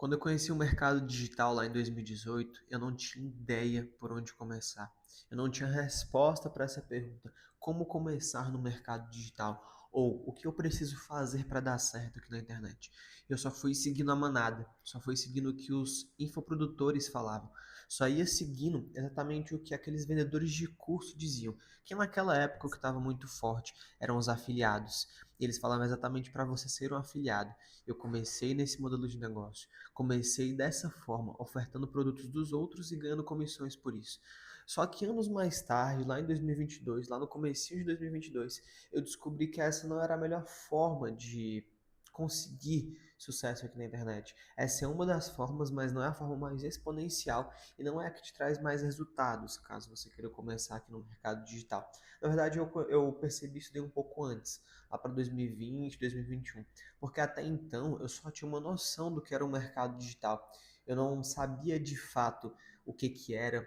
Quando eu conheci o mercado digital lá em 2018, eu não tinha ideia por onde começar. Eu não tinha resposta para essa pergunta: como começar no mercado digital? Ou o que eu preciso fazer para dar certo aqui na internet? Eu só fui seguindo a manada, só fui seguindo o que os infoprodutores falavam, só ia seguindo exatamente o que aqueles vendedores de curso diziam, que naquela época o que estava muito forte eram os afiliados. Eles falavam exatamente para você ser um afiliado. Eu comecei nesse modelo de negócio. Comecei dessa forma, ofertando produtos dos outros e ganhando comissões por isso. Só que anos mais tarde, lá em 2022, lá no comecinho de 2022, eu descobri que essa não era a melhor forma de conseguir sucesso aqui na internet. Essa é uma das formas, mas não é a forma mais exponencial e não é a que te traz mais resultados, caso você queira começar aqui no mercado digital. Na verdade, eu percebi isso de um pouco antes, lá para 2020, 2021, porque até então eu só tinha uma noção do que era o mercado digital. Eu não sabia de fato o que que era,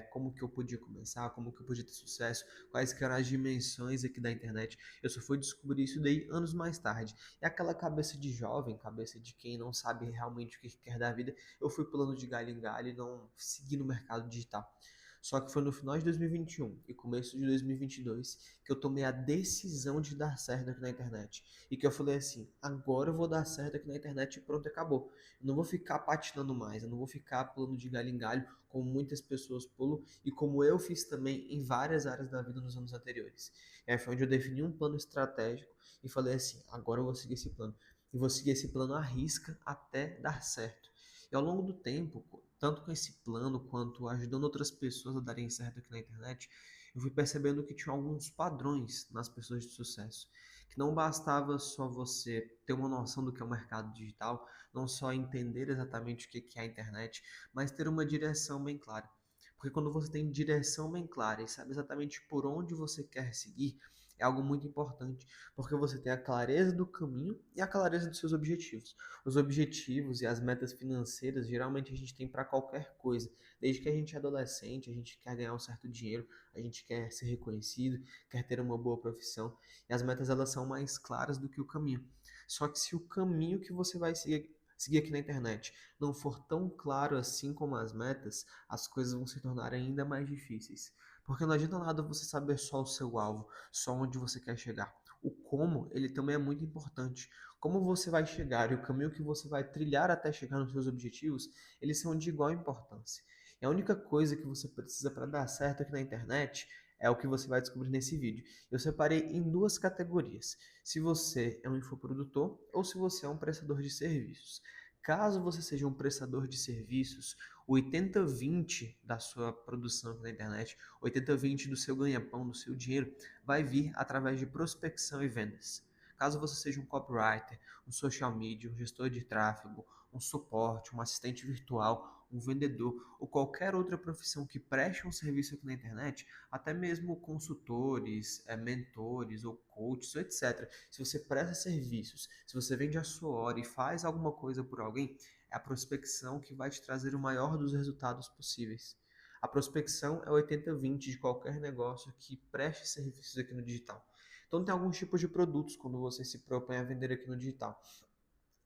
como que eu podia começar, como que eu podia ter sucesso, quais que eram as dimensões aqui da internet. Eu só fui descobrir isso daí anos mais tarde. E aquela cabeça de jovem, cabeça de quem não sabe realmente o que quer da vida, eu fui pulando de galho em galho e não segui no mercado digital. Só que foi no final de 2021 e começo de 2022 que eu tomei a decisão de dar certo aqui na internet. E que eu falei assim: agora eu vou dar certo aqui na internet e pronto, acabou. Eu não vou ficar patinando mais, eu não vou ficar pulando de galho em galho, como muitas pessoas pulam e como eu fiz também em várias áreas da vida nos anos anteriores. E aí foi onde eu defini um plano estratégico e falei assim: agora eu vou seguir esse plano. E vou seguir esse plano à risca até dar certo. E ao longo do tempo, tanto com esse plano quanto ajudando outras pessoas a darem certo aqui na internet, eu fui percebendo que tinha alguns padrões nas pessoas de sucesso. Que não bastava só você ter uma noção do que é o mercado digital, não só entender exatamente o que é a internet, mas ter uma direção bem clara. Porque quando você tem direção bem clara e sabe exatamente por onde você quer seguir, é algo muito importante, porque você tem a clareza do caminho e a clareza dos seus objetivos. Os objetivos e as metas financeiras, geralmente a gente tem para qualquer coisa. Desde que a gente é adolescente, a gente quer ganhar um certo dinheiro, a gente quer ser reconhecido, quer ter uma boa profissão, e as metas elas são mais claras do que o caminho. Só que se o caminho que você vai seguir aqui na internet não for tão claro assim como as metas, as coisas vão se tornar ainda mais difíceis. Porque não adianta nada você saber só o seu alvo, só onde você quer chegar. O como, ele também é muito importante. Como você vai chegar e o caminho que você vai trilhar até chegar nos seus objetivos, eles são de igual importância. E a única coisa que você precisa para dar certo aqui na internet é o que você vai descobrir nesse vídeo. Eu separei em duas categorias: se você é um infoprodutor ou se você é um prestador de serviços. Caso você seja um prestador de serviços, o 80-20 da sua produção aqui na internet, 80-20 do seu ganha-pão, do seu dinheiro, vai vir através de prospecção e vendas. Caso você seja um copywriter, um social media, um gestor de tráfego, um suporte, um assistente virtual, um vendedor ou qualquer outra profissão que preste um serviço aqui na internet, até mesmo consultores, mentores ou coaches, etc. Se você presta serviços, se você vende a sua hora e faz alguma coisa por alguém, é a prospecção que vai te trazer o maior dos resultados possíveis. A prospecção é 80-20 de qualquer negócio que preste serviços aqui no digital. Então tem alguns tipos de produtos quando você se propõe a vender aqui no digital.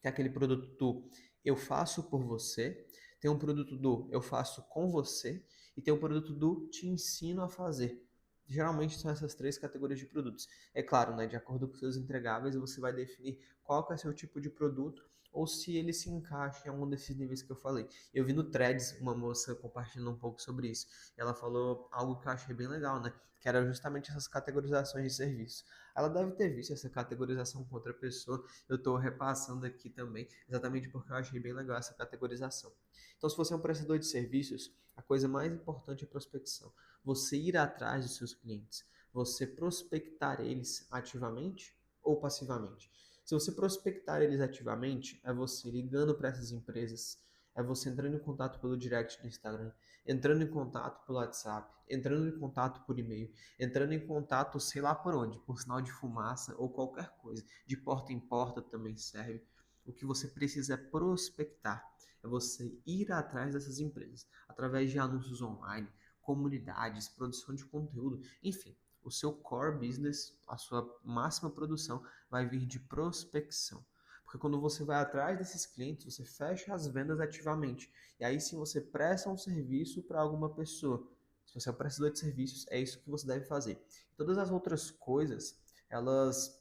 Tem aquele produto do eu faço por você, tem um produto do eu faço com você e tem o produto do te ensino a fazer. Geralmente são essas três categorias de produtos. É claro, né, de acordo com seus entregáveis, você vai definir qual que é o seu tipo de produto ou se ele se encaixa em algum desses níveis que eu falei. Eu vi no Threads uma moça compartilhando um pouco sobre isso. Ela falou algo que eu achei bem legal, né? Que era justamente essas categorizações de serviço. Ela deve ter visto essa categorização com outra pessoa, eu estou repassando aqui também, exatamente porque eu achei bem legal essa categorização. Então, se você é um prestador de serviços, a coisa mais importante é a prospecção. Você ir atrás dos seus clientes, você prospectar eles ativamente ou passivamente. Se você prospectar eles ativamente, é você ligando para essas empresas, é você entrando em contato pelo direct do Instagram, entrando em contato pelo WhatsApp, entrando em contato por e-mail, entrando em contato sei lá por onde, por sinal de fumaça ou qualquer coisa. De porta em porta também serve. O que você precisa é prospectar, é você ir atrás dessas empresas, através de anúncios online, comunidades, produção de conteúdo, enfim. O seu core business, a sua máxima produção, vai vir de prospecção. Porque quando você vai atrás desses clientes, você fecha as vendas ativamente. E aí sim você presta um serviço para alguma pessoa. Se você é um prestador de serviços, é isso que você deve fazer. Todas as outras coisas, elas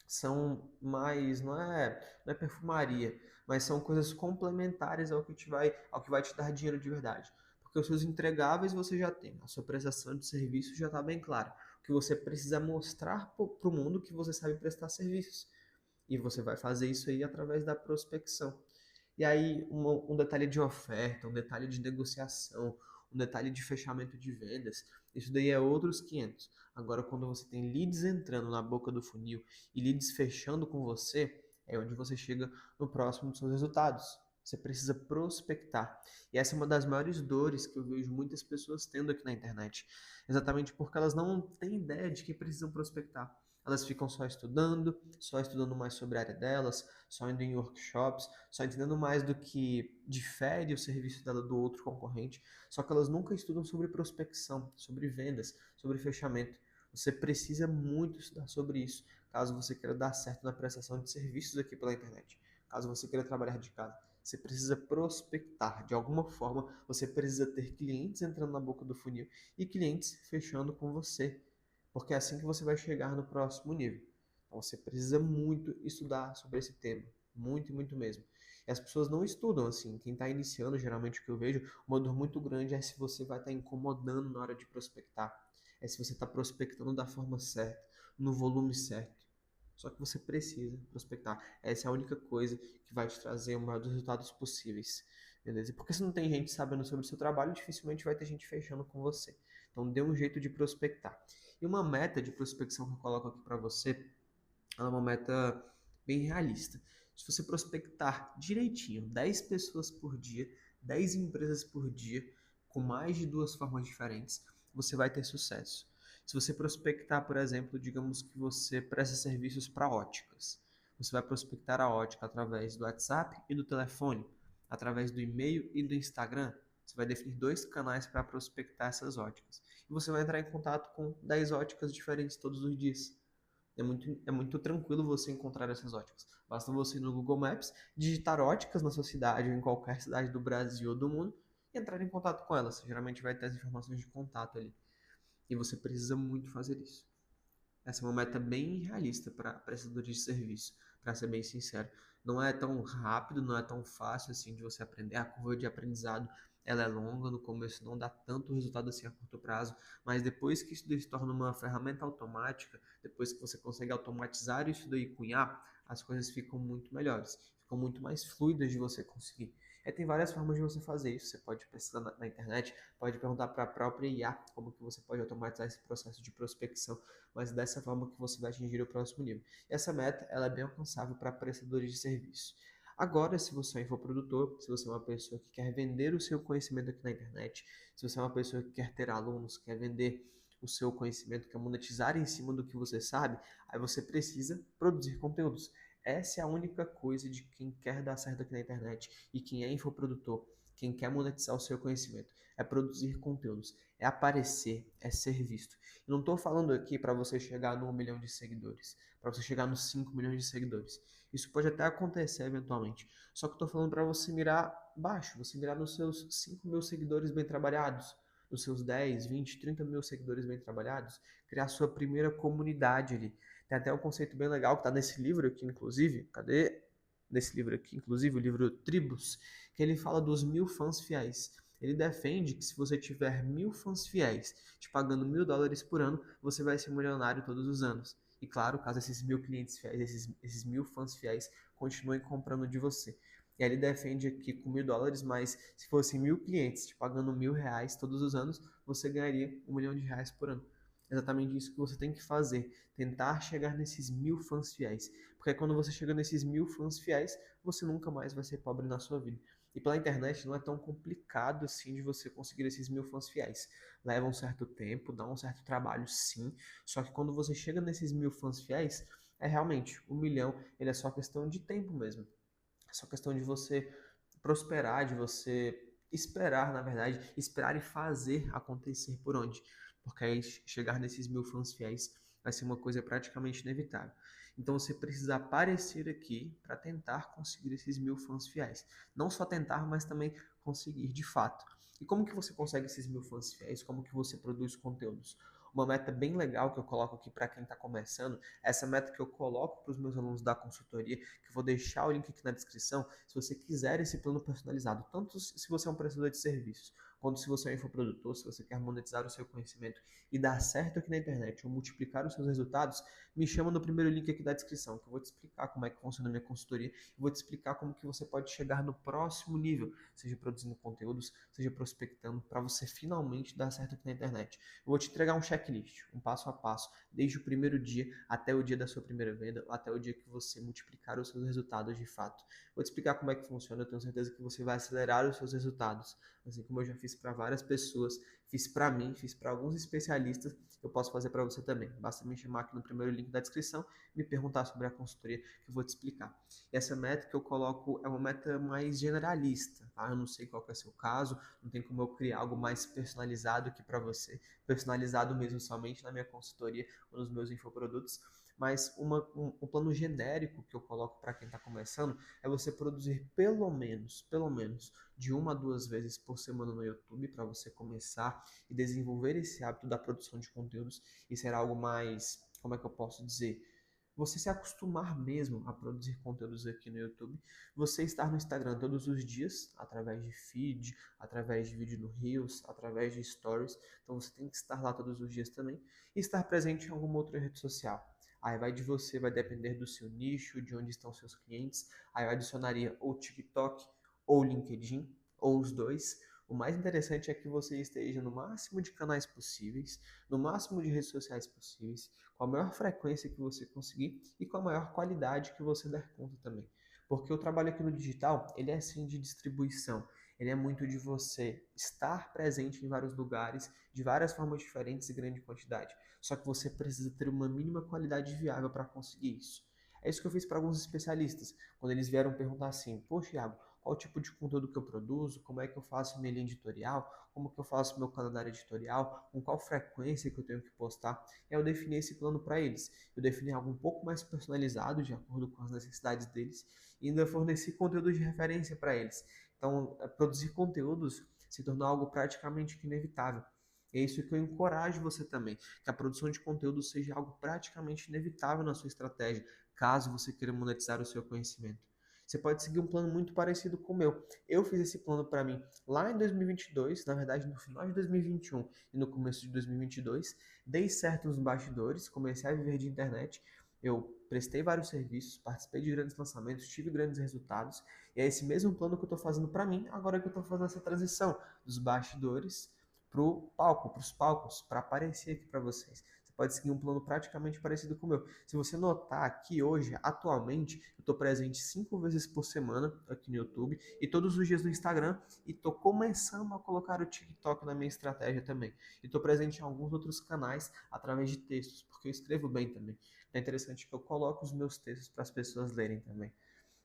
são mais, não é perfumaria, mas são coisas complementares ao que vai te dar dinheiro de verdade. Porque os seus entregáveis você já tem, a sua prestação de serviço já está bem clara. O que você precisa mostrar para o mundo que você sabe prestar serviços. E você vai fazer isso aí através da prospecção. E aí, um detalhe de oferta, um detalhe de negociação, um detalhe de fechamento de vendas, isso daí é outros 500. Agora, quando você tem leads entrando na boca do funil e leads fechando com você, é onde você chega no próximo dos seus resultados. Você precisa prospectar. E essa é uma das maiores dores que eu vejo muitas pessoas tendo aqui na internet. Exatamente porque elas não têm ideia de que precisam prospectar. Elas ficam só estudando mais sobre a área delas, só indo em workshops, só entendendo mais do que difere o serviço dela do outro concorrente, só que elas nunca estudam sobre prospecção, sobre vendas, sobre fechamento. Você precisa muito estudar sobre isso, caso você queira dar certo na prestação de serviços aqui pela internet, caso você queira trabalhar de casa. Você precisa prospectar. De alguma forma, você precisa ter clientes entrando na boca do funil e clientes fechando com você, porque é assim que você vai chegar no próximo nível. Então você precisa muito estudar sobre esse tema, muito, muito mesmo. E as pessoas não estudam assim. Quem está iniciando, geralmente o que eu vejo, uma dor muito grande é se você vai estar incomodando na hora de prospectar. É se você está prospectando da forma certa, no volume certo. Só que você precisa prospectar. Essa é a única coisa que vai te trazer o maior dos resultados possíveis. Beleza? Porque se não tem gente sabendo sobre o seu trabalho, dificilmente vai ter gente fechando com você. Então dê um jeito de prospectar. E uma meta de prospecção que eu coloco aqui para você, ela é uma meta bem realista. Se você prospectar direitinho 10 pessoas por dia, 10 empresas por dia, com mais de duas formas diferentes, você vai ter sucesso. Se você prospectar, por exemplo, digamos que você presta serviços para óticas. Você vai prospectar a ótica através do WhatsApp e do telefone, através do e-mail e do Instagram. Você vai definir dois canais para prospectar essas óticas. E você vai entrar em contato com 10 óticas diferentes todos os dias. É muito tranquilo você encontrar essas óticas. Basta você ir no Google Maps, digitar óticas na sua cidade ou em qualquer cidade do Brasil ou do mundo e entrar em contato com elas. Geralmente vai ter as informações de contato ali. E você precisa muito fazer isso. Essa é uma meta bem realista para prestadores de serviço, para ser bem sincero. Não é tão rápido, não é tão fácil assim de você aprender. A curva de aprendizado ela é longa, no começo não dá tanto resultado assim a curto prazo, mas depois que isso daí se torna uma ferramenta automática, depois que você consegue automatizar isso daí e cunhar, as coisas ficam muito melhores, ficam muito mais fluidas de você conseguir. Tem várias formas de você fazer isso. Você pode pesquisar na internet, pode perguntar para a própria IA como que você pode automatizar esse processo de prospecção, mas dessa forma que você vai atingir o próximo nível. E essa meta ela é bem alcançável para prestadores de serviço. Agora, se você é um infoprodutor, se você é uma pessoa que quer vender o seu conhecimento aqui na internet, se você é uma pessoa que quer ter alunos, quer vender o seu conhecimento, quer monetizar em cima do que você sabe, aí você precisa produzir conteúdos. Essa é a única coisa de quem quer dar certo aqui na internet e quem é infoprodutor, quem quer monetizar o seu conhecimento, é produzir conteúdos, é aparecer, é ser visto. Eu não estou falando aqui para você chegar no 1 milhão de seguidores, para você chegar nos 5 milhões de seguidores. Isso pode até acontecer eventualmente. Só que eu estou falando para você mirar baixo, você mirar nos seus 5 mil seguidores bem trabalhados, nos seus 10, 20, 30 mil seguidores bem trabalhados, criar sua primeira comunidade ali. Tem até um conceito bem legal que está nesse livro aqui, inclusive. Cadê? Nesse livro aqui, inclusive, o livro Tribos, que ele fala dos 1.000 fãs fiéis. Ele defende que se você tiver 1.000 fãs fiéis, te pagando $1.000 por ano, você vai ser milionário todos os anos. E claro, caso esses 1.000 clientes fiéis, esses 1.000 fãs fiéis continuem comprando de você. E aí ele defende aqui com $1.000, mas se fossem 1.000 clientes te pagando R$ 1.000 todos os anos, você ganharia R$ 1 milhão por ano. É exatamente isso que você tem que fazer. Tentar chegar nesses 1.000 fãs fiéis. Porque quando você chega nesses 1.000 fãs fiéis, você nunca mais vai ser pobre na sua vida. E pela internet não é tão complicado assim de você conseguir esses 1.000 fãs fiéis. Leva um certo tempo, dá um certo trabalho sim. Só que quando você chega nesses 1.000 fãs fiéis, é realmente 1 milhão, ele é só questão de tempo mesmo. É só questão de você prosperar, de você esperar, na verdade, esperar e fazer acontecer por onde. Porque aí chegar nesses 1.000 fãs fiéis vai ser uma coisa praticamente inevitável. Então você precisa aparecer aqui para tentar conseguir esses 1.000 fãs fiéis. Não só tentar, mas também conseguir de fato. E como que você consegue esses 1.000 fãs fiéis? Como que você produz conteúdos? Uma meta bem legal que eu coloco aqui para quem está começando, essa meta que eu coloco para os meus alunos da consultoria, que eu vou deixar o link aqui na descrição, se você quiser esse plano personalizado, tanto se você é um prestador de serviços, quanto se você é um infoprodutor, se você quer monetizar o seu conhecimento e dar certo aqui na internet ou multiplicar os seus resultados, me chama no primeiro link aqui da descrição, que eu vou te explicar como é que funciona a minha consultoria e vou te explicar como que você pode chegar no próximo nível, seja produzindo conteúdos, seja prospectando, para você finalmente dar certo aqui na internet. Eu vou te entregar um checklist, um passo a passo, desde o primeiro dia até o dia da sua primeira venda, até o dia que você multiplicar os seus resultados de fato. Vou te explicar como é que funciona, eu tenho certeza que você vai acelerar os seus resultados, assim como eu já fiz para várias pessoas, fiz para mim, fiz para alguns especialistas, eu posso fazer para você também. Basta me chamar aqui no primeiro link da descrição, me perguntar sobre a consultoria que eu vou te explicar. E essa meta que eu coloco é uma meta mais generalista, tá? Eu não sei qual que é o seu caso, não tem como eu criar algo mais personalizado aqui para você, personalizado mesmo somente na minha consultoria ou nos meus infoprodutos, mas um plano genérico que eu coloco para quem está começando é você produzir pelo menos, de 1 a 2 vezes por semana no YouTube para você começar e desenvolver esse hábito da produção de conteúdos e ser algo mais, como é que eu posso dizer? Você se acostumar mesmo a produzir conteúdos aqui no YouTube, você estar no Instagram todos os dias, através de feed, através de vídeo no Reels, através de Stories, então você tem que estar lá todos os dias também, e estar presente em alguma outra rede social. Aí vai de você, vai depender do seu nicho, de onde estão seus clientes, aí eu adicionaria ou TikTok, ou LinkedIn, ou os dois. O mais interessante é que você esteja no máximo de canais possíveis, no máximo de redes sociais possíveis, com a maior frequência que você conseguir e com a maior qualidade que você der conta também. Porque o trabalho aqui no digital, ele é sim de distribuição. Ele é muito de você estar presente em vários lugares, de várias formas diferentes e grande quantidade. Só que você precisa ter uma mínima qualidade viável para conseguir isso. É isso que eu fiz para alguns especialistas, quando eles vieram perguntar assim: poxa, Iago, qual tipo de conteúdo que eu produzo, como é que eu faço minha linha editorial, como que eu faço meu calendário editorial, com qual frequência que eu tenho que postar. E aí eu defini esse plano para eles. Eu defini algo um pouco mais personalizado, de acordo com as necessidades deles, e ainda forneci conteúdo de referência para eles. Então, produzir conteúdos se tornou algo praticamente inevitável. E é isso que eu encorajo você também, que a produção de conteúdo seja algo praticamente inevitável na sua estratégia, caso você queira monetizar o seu conhecimento. Você pode seguir um plano muito parecido com o meu. Eu fiz esse plano para mim lá em 2022, na verdade no final de 2021 e no começo de 2022. Dei certo nos bastidores, comecei a viver de internet. Eu prestei vários serviços, participei de grandes lançamentos, tive grandes resultados. E é esse mesmo plano que eu estou fazendo para mim, agora que eu estou fazendo essa transição dos bastidores para o palco, para os palcos, para aparecer aqui para vocês. Você pode seguir um plano praticamente parecido com o meu. Se você notar aqui hoje, atualmente, eu estou presente 5 vezes por semana aqui no YouTube e todos os dias no Instagram e estou começando a colocar o TikTok na minha estratégia também. E estou presente em alguns outros canais através de textos, porque eu escrevo bem também. É interessante que eu coloco os meus textos para as pessoas lerem também.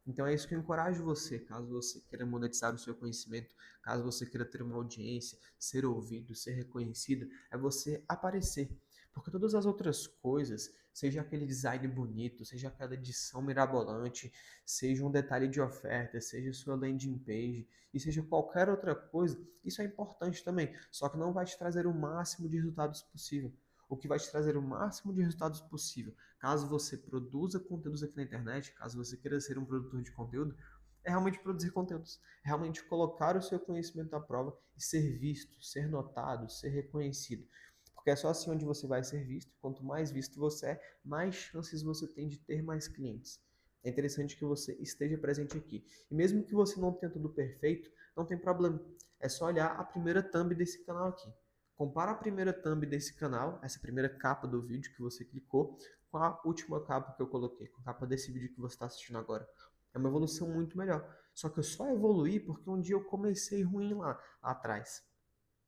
Então é isso que eu encorajo você, caso você queira monetizar o seu conhecimento, caso você queira ter uma audiência, ser ouvido, ser reconhecido, é você aparecer. Porque todas as outras coisas, seja aquele design bonito, seja aquela edição mirabolante, seja um detalhe de oferta, seja sua landing page, e seja qualquer outra coisa, isso é importante também, só que não vai te trazer o máximo de resultados possível. O que vai te trazer o máximo de resultados possível, caso você produza conteúdos aqui na internet, caso você queira ser um produtor de conteúdo, é realmente produzir conteúdos, é realmente colocar o seu conhecimento à prova e ser visto, ser notado, ser reconhecido. Porque é só assim onde você vai ser visto. Quanto mais visto você é, mais chances você tem de ter mais clientes. É interessante que você esteja presente aqui. E mesmo que você não tenha tudo perfeito, não tem problema. É só olhar a primeira thumb desse canal aqui. Compara a primeira thumb desse canal, essa primeira capa do vídeo que você clicou, com a última capa que eu coloquei, com a capa desse vídeo que você está assistindo agora. É uma evolução muito melhor. Só que eu só evoluí porque um dia eu comecei ruim lá atrás.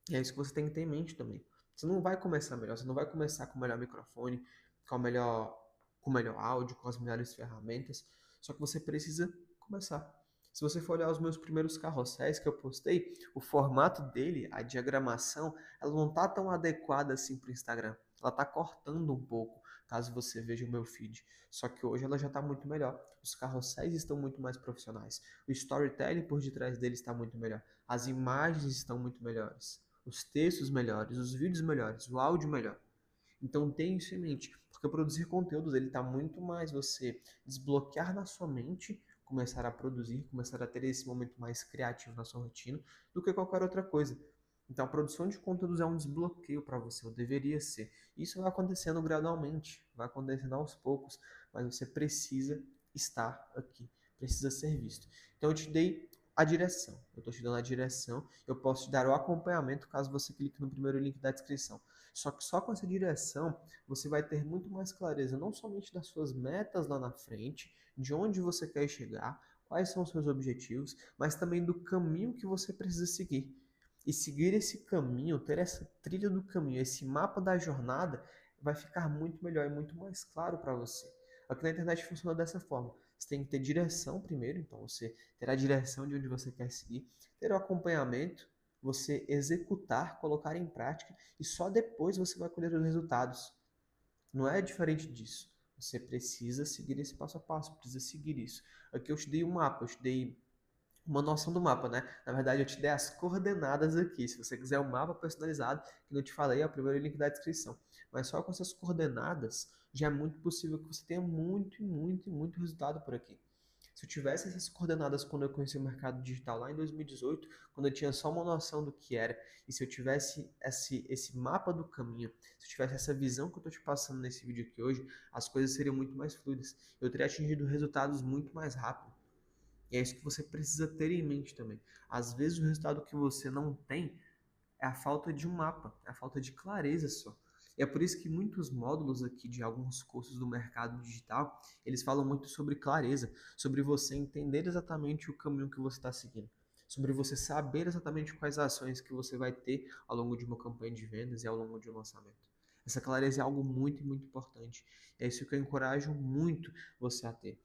E é isso que você tem que ter em mente também. Você não vai começar melhor, você não vai começar com o melhor microfone, com o melhor áudio, com as melhores ferramentas. Só que você precisa começar. Se você for olhar os meus primeiros carrosséis que eu postei, o formato dele, a diagramação, ela não tá tão adequada assim para o Instagram. Ela tá cortando um pouco, caso você veja o meu feed. Só que hoje ela já está muito melhor. Os carrosséis estão muito mais profissionais. O storytelling por detrás deles está muito melhor. As imagens estão muito melhores. Os textos melhores, os vídeos melhores, o áudio melhor. Então tenha isso em mente, porque produzir conteúdos ele está muito mais você desbloquear na sua mente, começar a produzir, começar a ter esse momento mais criativo na sua rotina, do que qualquer outra coisa. Então a produção de conteúdos é um desbloqueio para você, ou deveria ser. Isso vai acontecendo gradualmente, vai acontecendo aos poucos, mas você precisa estar aqui, precisa ser visto. Então eu te dei a direção, eu estou te dando a direção, eu posso te dar o acompanhamento caso você clique no primeiro link da descrição. Só que só com essa direção você vai ter muito mais clareza, não somente das suas metas lá na frente, de onde você quer chegar, quais são os seus objetivos, mas também do caminho que você precisa seguir. E seguir esse caminho, ter essa trilha do caminho, esse mapa da jornada, vai ficar muito melhor e muito mais claro para você. Aqui na internet funciona dessa forma. Você tem que ter direção primeiro, então você ter a direção de onde você quer seguir, ter o acompanhamento, você executar, colocar em prática e só depois você vai colher os resultados. Não é diferente disso. Você precisa seguir esse passo a passo, precisa seguir isso. Aqui eu te dei um mapa, eu te dei uma noção do mapa, né? Na verdade, eu te dei as coordenadas aqui. Se você quiser um mapa personalizado, que eu te falei, é o primeiro link da descrição. Mas só com essas coordenadas, já é muito possível que você tenha muito, muito, muito resultado por aqui. Se eu tivesse essas coordenadas quando eu conheci o mercado digital lá em 2018, quando eu tinha só uma noção do que era, e se eu tivesse esse mapa do caminho, se eu tivesse essa visão que eu estou te passando nesse vídeo aqui hoje, as coisas seriam muito mais fluidas. Eu teria atingido resultados muito mais rápido. E é isso que você precisa ter em mente também. Às vezes o resultado que você não tem é a falta de um mapa, é a falta de clareza só. E é por isso que muitos módulos aqui de alguns cursos do mercado digital, eles falam muito sobre clareza, sobre você entender exatamente o caminho que você está seguindo, sobre você saber exatamente quais ações que você vai ter ao longo de uma campanha de vendas e ao longo de um lançamento. Essa clareza é algo muito, muito importante. É isso que eu encorajo muito você a ter.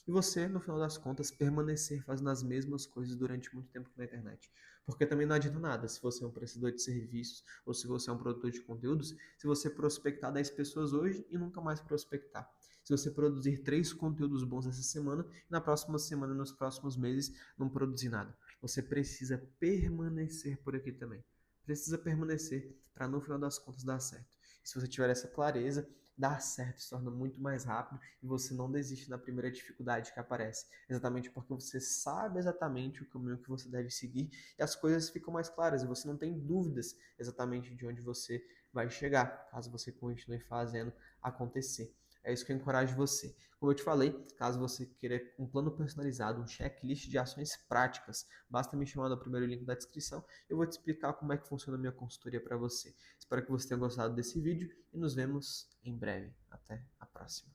E você, no final das contas, permanecer fazendo as mesmas coisas durante muito tempo na internet. Porque também não adianta nada se você é um prestador de serviços ou se você é um produtor de conteúdos, se você prospectar 10 pessoas hoje e nunca mais prospectar. Se você produzir 3 conteúdos bons essa semana e na próxima semana, nos próximos meses, não produzir nada. Você precisa permanecer por aqui também. Precisa permanecer para no final das contas dar certo. E se você tiver essa clareza, dar certo se torna muito mais rápido e você não desiste na primeira dificuldade que aparece. Exatamente porque você sabe exatamente o caminho que você deve seguir e as coisas ficam mais claras e você não tem dúvidas exatamente de onde você vai chegar, caso você continue fazendo acontecer. É isso que eu encorajo você. Como eu te falei, caso você queira um plano personalizado, um checklist de ações práticas, basta me chamar no primeiro link da descrição. Eu vou te explicar como é que funciona a minha consultoria para você. Espero que você tenha gostado desse vídeo e nos vemos em breve. Até a próxima.